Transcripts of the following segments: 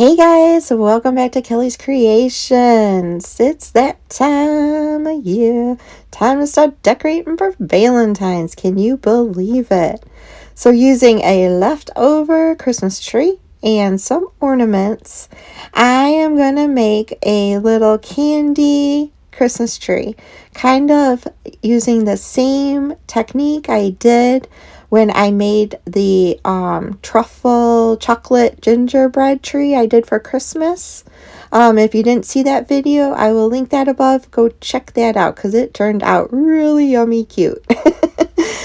Hey guys, welcome back to Kelly's Creations. It's that time of year. Time to start decorating for Valentine's. Can you believe it? So using a leftover Christmas tree and some ornaments, I am going to make a little candy Christmas tree. Kind of using the same technique I did when I made the truffle chocolate gingerbread tree I did for Christmas. If you didn't see that video, I will link that above. Go check that out because it turned out really yummy cute.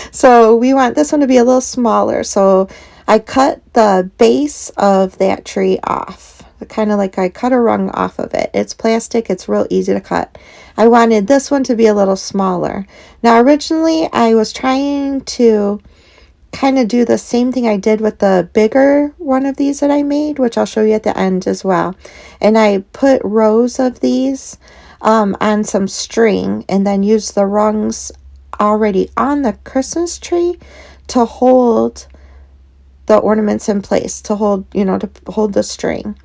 So we want this one to be a little smaller. So I cut the base of that tree off. Kind of like I cut a rung off of it. It's plastic. It's real easy to cut. I wanted this one to be a little smaller. Now originally I was trying to kind of do the same thing I did with the bigger one of these that I made, which I'll show you at the end as well. And I put rows of these on some string and then used the rungs already on the Christmas tree to hold the ornaments in place, to hold, to hold the string.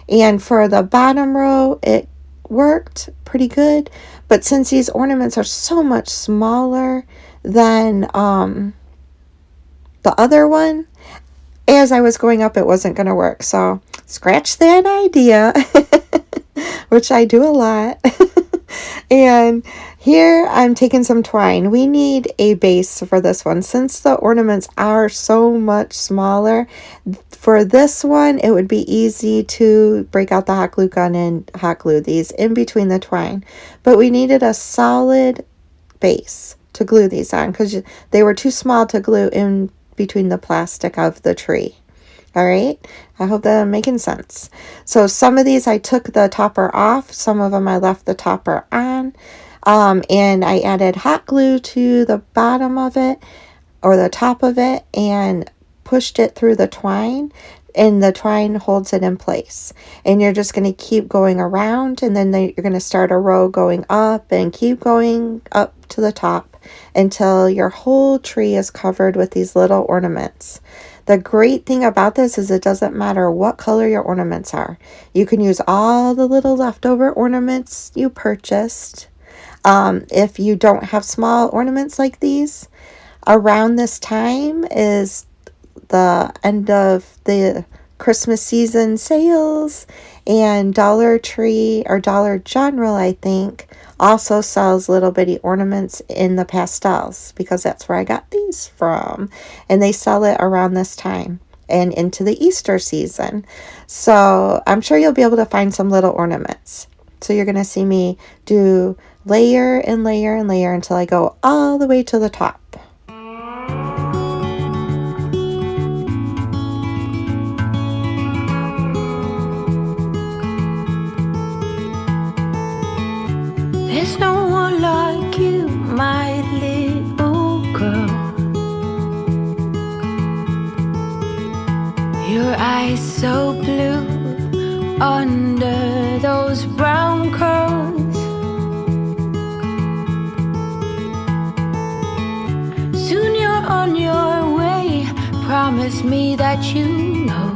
And for the bottom row, it worked pretty good. But since these ornaments are so much smaller than the other one, as I was going up, it wasn't going to work. So scratch that idea, which I do a lot. And here I'm taking some twine. We need a base for this one. Since the ornaments are so much smaller, for this one, it would be easy to break out the hot glue gun and hot glue these in between the twine. But we needed a solid base to glue these on because they were too small to glue in between the plastic of the tree. All right, I hope that I'm making sense. So some of these I took the topper off, some of them I left the topper on, and I added hot glue to the bottom of it or the top of it and pushed it through the twine, and the twine holds it in place. And you're just going to keep going around, and then you're going to start a row going up and keep going up to the top until your whole tree is covered with these little ornaments. The great thing about this is it doesn't matter what color your ornaments are. You can use all the little leftover ornaments you purchased. If you don't have small ornaments like these, around this time is the end of the Christmas season sales, and Dollar Tree or Dollar General, I think, also sells little bitty ornaments in the pastels because that's where I got these from, and they sell it around this time and into the Easter season. So I'm sure you'll be able to find some little ornaments. So you're going to see me do layer and layer and layer until I go all the way to the top. There's no one like you, my little girl. Your eyes so blue under those brown curls. Soon you're on your way, promise me that you know.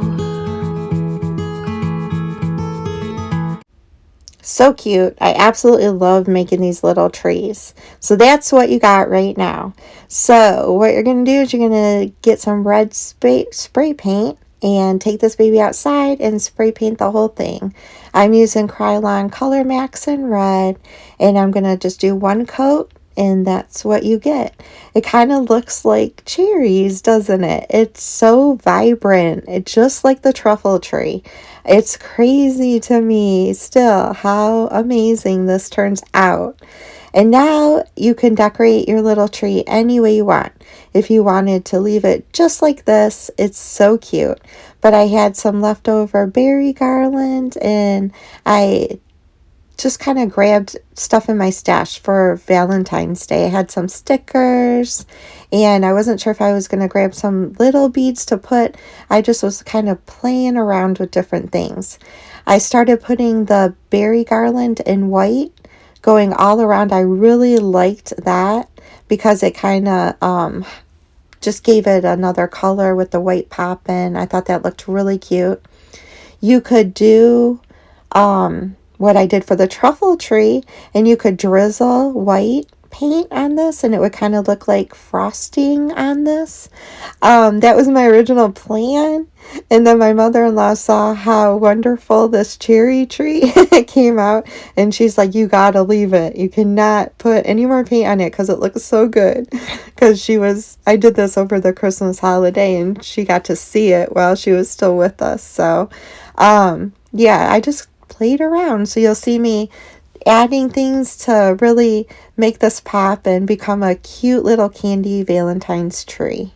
So cute. I absolutely love making these little trees. So that's what you got right now. So what you're going to do is you're going to get some red spray paint and take this baby outside and spray paint the whole thing. I'm using Krylon Color Max in red, and I'm going to just do one coat, and that's what you get. It kind of looks like cherries, doesn't it? It's so vibrant. It's just like the truffle tree. It's crazy to me still how amazing this turns out. And now you can decorate your little tree any way you want. If you wanted to leave it just like this, it's so cute. But I had some leftover berry garland, and I just kind of grabbed stuff in my stash for Valentine's Day. I had some stickers, and I wasn't sure if I was going to grab some little beads to put. I just was kind of playing around with different things. I started putting the berry garland in white, going all around. I really liked that because it kind of just gave it another color with the white popping. I thought that looked really cute. You could do what I did for the truffle tree, and you could drizzle white paint on this and it would kind of look like frosting on this. That was my original plan. And then my mother-in-law saw how wonderful this cherry tree came out, and she's like, you gotta leave it. You cannot put any more paint on it because it looks so good. Because I did this over the Christmas holiday and she got to see it while she was still with us. So, yeah, I just played around. So you'll see me adding things to really make this pop and become a cute little candy Valentine's tree.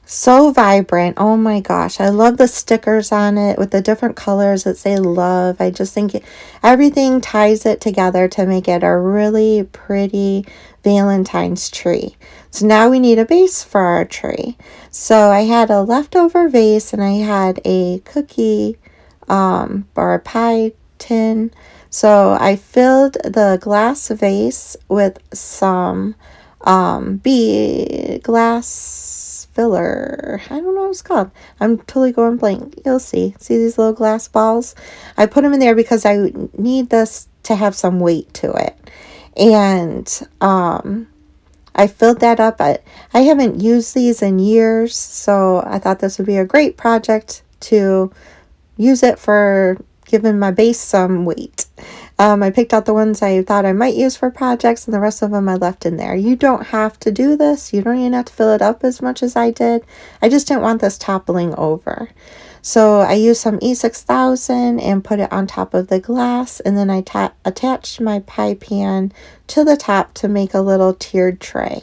So vibrant. Oh my gosh. I love the stickers on it with the different colors that say love. I just think everything ties it together to make it a really pretty Valentine's tree. So now we need a base for our tree. So I had a leftover vase and I had a cookie or a pie tin. So I filled the glass vase with some glass filler. I don't know what it's called. I'm totally going blank. You'll see. See these little glass balls? I put them in there because I need this to have some weight to it. And I filled that up. I haven't used these in years, so I thought this would be a great project to use it for giving my base some weight. I picked out the ones I thought I might use for projects, and the rest of them I left in there. You don't have to do this. You don't even have to fill it up as much as I did. I just didn't want this toppling over. So I used some E6000 and put it on top of the glass, and then I attached my pie pan to the top to make a little tiered tray.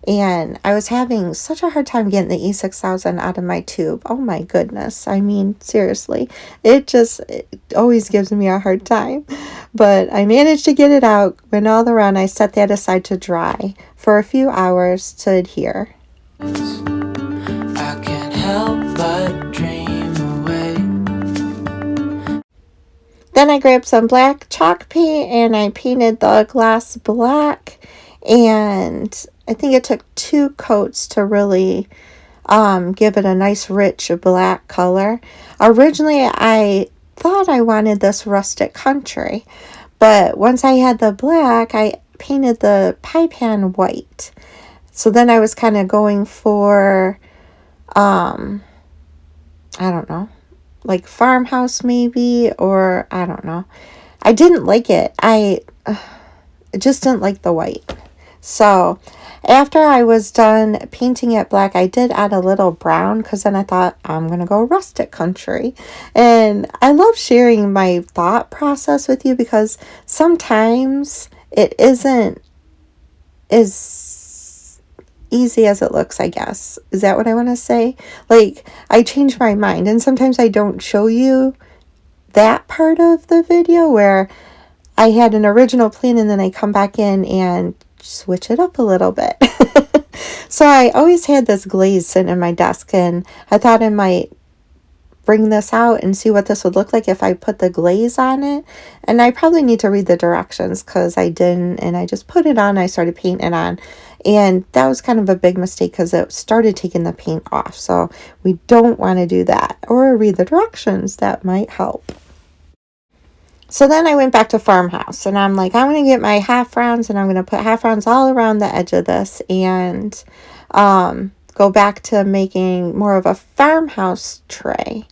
And I was having such a hard time getting the E6000 out of my tube. Oh my goodness. I mean, seriously, it always gives me a hard time. But I managed to get it out. Went all around. I set that aside to dry for a few hours to adhere. I can't help but dream away. Then I grabbed some black chalk paint and I painted the glass black, and I think it took 2 coats to really give it a nice rich black color. Originally I thought I wanted this rustic country, but once I had the black I painted the pie pan white. So then I was kind of going for I don't know, like farmhouse maybe, or I don't know. I didn't like it. I just didn't like the white. So after I was done painting it black, I did add a little brown because then I thought I'm going to go rustic country. And I love sharing my thought process with you because sometimes it isn't as easy as it looks, I guess. Is that what I want to say? Like, I change my mind, and sometimes I don't show you that part of the video where I had an original plan and then I come back in and switch it up a little bit. So I always had this glaze sitting in my desk, and I thought I might bring this out and see what this would look like if I put the glaze on it. And I probably need to read the directions because I didn't, and I just put it on. I started painting it on, and that was kind of a big mistake because it started taking the paint off. So we don't want to do that, or read the directions. That might help. So then I went back to farmhouse, and I'm like, I'm going to get my half rounds, and I'm going to put half rounds all around the edge of this, and go back to making more of a farmhouse tray.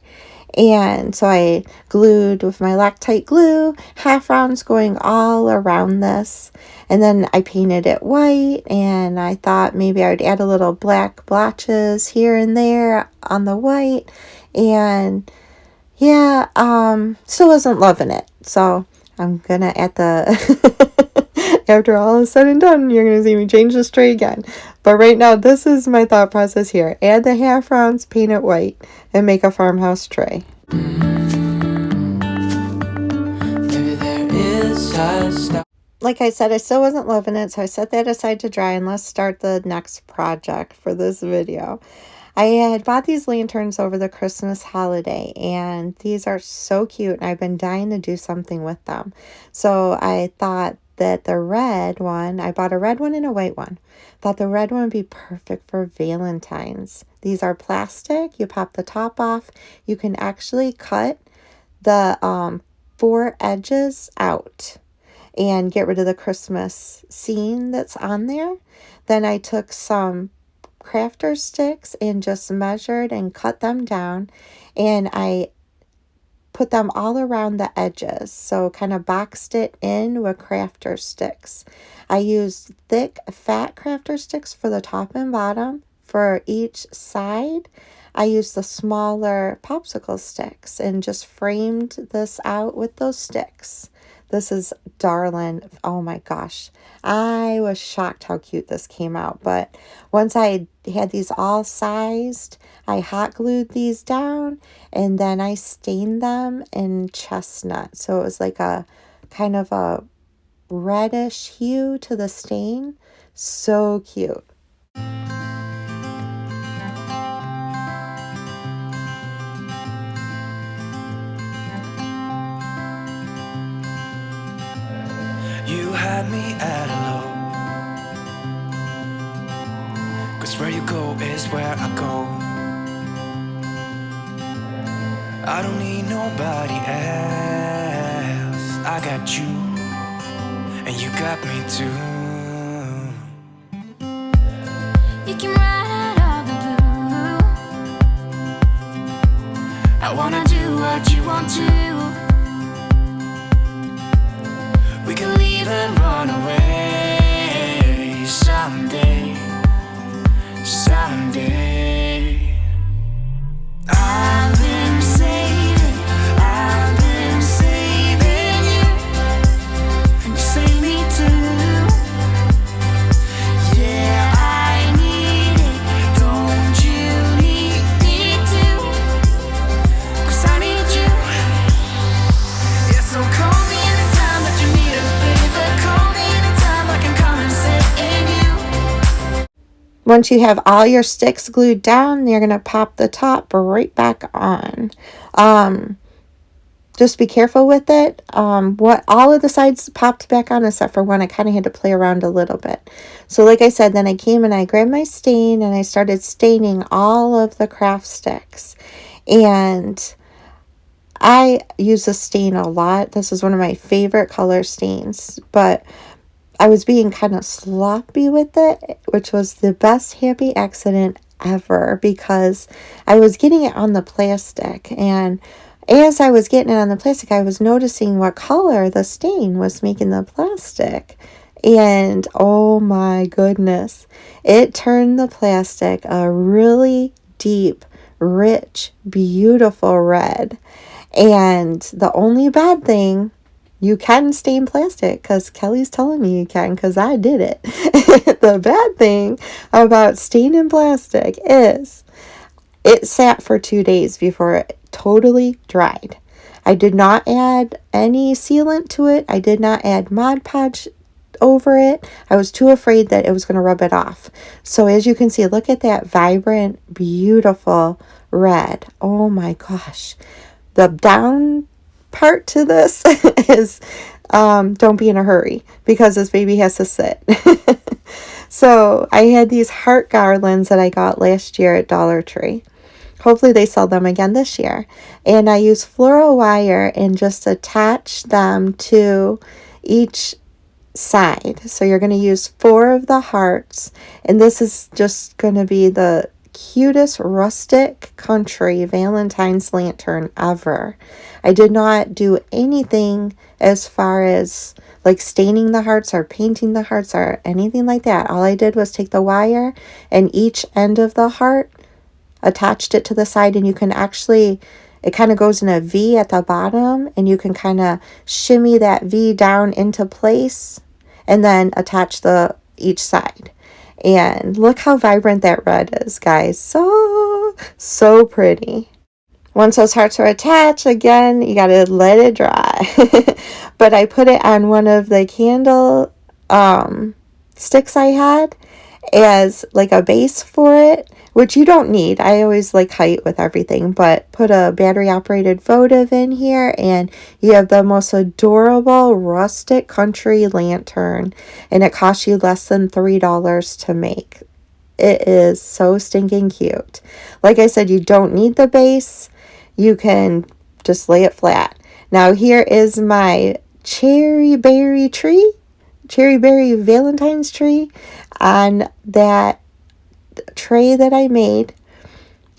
And so I glued with my Loctite glue, half rounds going all around this. And then I painted it white, and I thought maybe I would add a little black blotches here and there on the white. And yeah, still wasn't loving it. So I'm gonna after all is said and done, you're gonna see me change this tray again. But right now, this is my thought process here. Add the half rounds, paint it white, and make a farmhouse tray. Like I said, I still wasn't loving it, so I set that aside to dry, and let's start the next project for this video. I had bought these lanterns over the Christmas holiday, and these are so cute, and I've been dying to do something with them. So I thought that the red one, I bought a red one and a white one. Thought the red one would be perfect for Valentine's. These are plastic. You pop the top off. You can actually cut the 4 edges out and get rid of the Christmas scene that's on there. Then I took some crafter sticks and just measured and cut them down, and I put them all around the edges, so kind of boxed it in with crafter sticks. I used thick, fat crafter sticks for the top and bottom. For each side, I used the smaller popsicle sticks and just framed this out with those sticks. This is darling. Oh my gosh. I was shocked how cute this came out. But once I had these all sized, I hot glued these down and then I stained them in chestnut. So it was like a kind of a reddish hue to the stain. So cute. You had me at hello, 'cause where you go is where I go. I don't need nobody else. I got you, and you got me too. You can ride all the blue. I wanna do what you want to. We can leave and run away someday, someday. I've been saving you. You save me too. Yeah, I need it. Don't you need me too? 'Cause I need you. Yeah, so call me anytime that you need a favor. Call me anytime I can come and sit in you. Once you have all your sticks glued down, you're going to pop the top right back on. Just be careful with it. What all of the sides popped back on except for one. I kind of had to play around a little bit. So like I said, then I came and I grabbed my stain and I started staining all of the craft sticks. And I use this stain a lot. This is one of my favorite color stains, but I was being kind of sloppy with it, which was the best happy accident ever because I was getting it on the plastic, and as I was getting it on the plastic, I was noticing what color the stain was making the plastic. And oh my goodness, it turned the plastic a really deep, rich, beautiful red. And the only bad thing, you can stain plastic because Kelly's telling me you can because I did it. The bad thing about staining plastic is it sat for 2 days before it totally dried. I did not add any sealant to it. I did not add Mod Podge over it. I was too afraid that it was going to rub it off. So as you can see, look at that vibrant, beautiful red. Oh my gosh. The down part to this is don't be in a hurry because this baby has to sit. So I had these heart garlands that I got last year at Dollar Tree. Hopefully they sell them again this year. And I used floral wire and just attach them to each side. So you're going to use 4 of the hearts. And this is just going to be the cutest rustic country Valentine's lantern ever. I did not do anything as far as like staining the hearts or painting the hearts or anything like that. All I did was take the wire and each end of the heart, attached it to the side, and you can actually, it kind of goes in a V at the bottom, and you can kind of shimmy that V down into place and then attach each side. And look how vibrant that red is, guys. So pretty. Once those hearts are attached, again, you got to let it dry. But I put it on one of the candle sticks I had, as like a base for it, which you don't need. I always like height with everything, but put a battery operated votive in here and you have the most adorable rustic country lantern, and it costs you less than $3 to make. It is so stinking cute. Like I said, you don't need the base. You can just lay it flat. Now here is my cherry berry Valentine's tree on that tray that I made.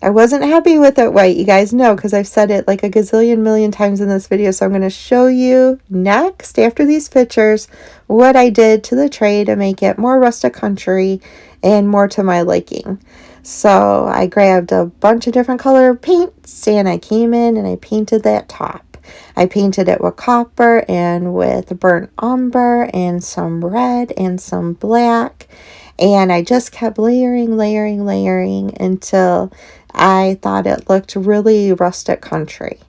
I wasn't happy with it white, you guys know, because I've said it like a gazillion million times in this video. So I'm going to show you next, after these pictures, what I did to the tray to make it more rustic country and more to my liking. So I grabbed a bunch of different color paints and I came in and I painted that top. I painted it with copper and with burnt umber and some red and some black. And I just kept layering until I thought it looked really rustic country.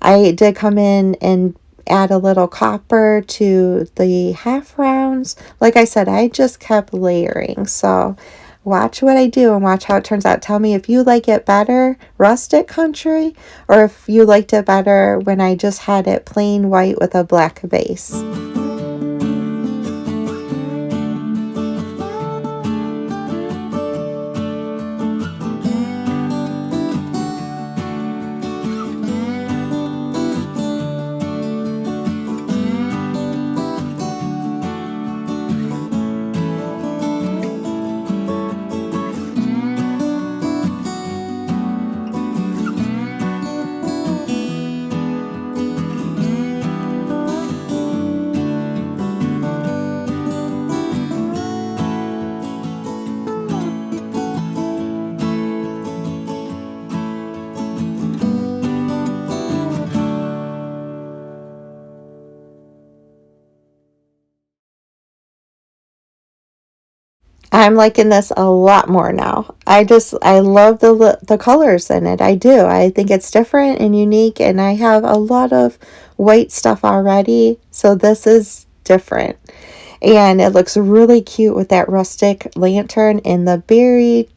I did come in and add a little copper to the half rounds. Like I said, I just kept layering. So watch what I do and watch how it turns out. Tell me if you like it better rustic country or if you liked it better when I just had it plain white with a black base. I'm liking this a lot more now. I love the colors in it. I do. I think it's different and unique, and I have a lot of white stuff already, so this is different. And it looks really cute with that rustic lantern and the berry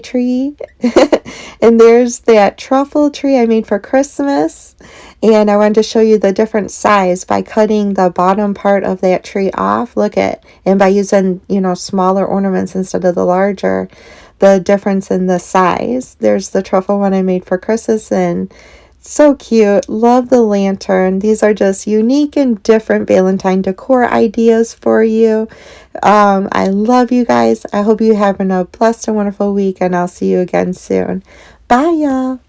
tree. And there's that truffle tree I made for Christmas. And I wanted to show you the different size by cutting the bottom part of that tree off. Look at, and by using, smaller ornaments instead of the larger, the difference in the size. There's the truffle one I made for Christmas, and so cute. Love the lantern. These are just unique and different Valentine decor ideas for you. I love you guys. I hope you're having a blessed and wonderful week, and I'll see you again soon. Bye, y'all.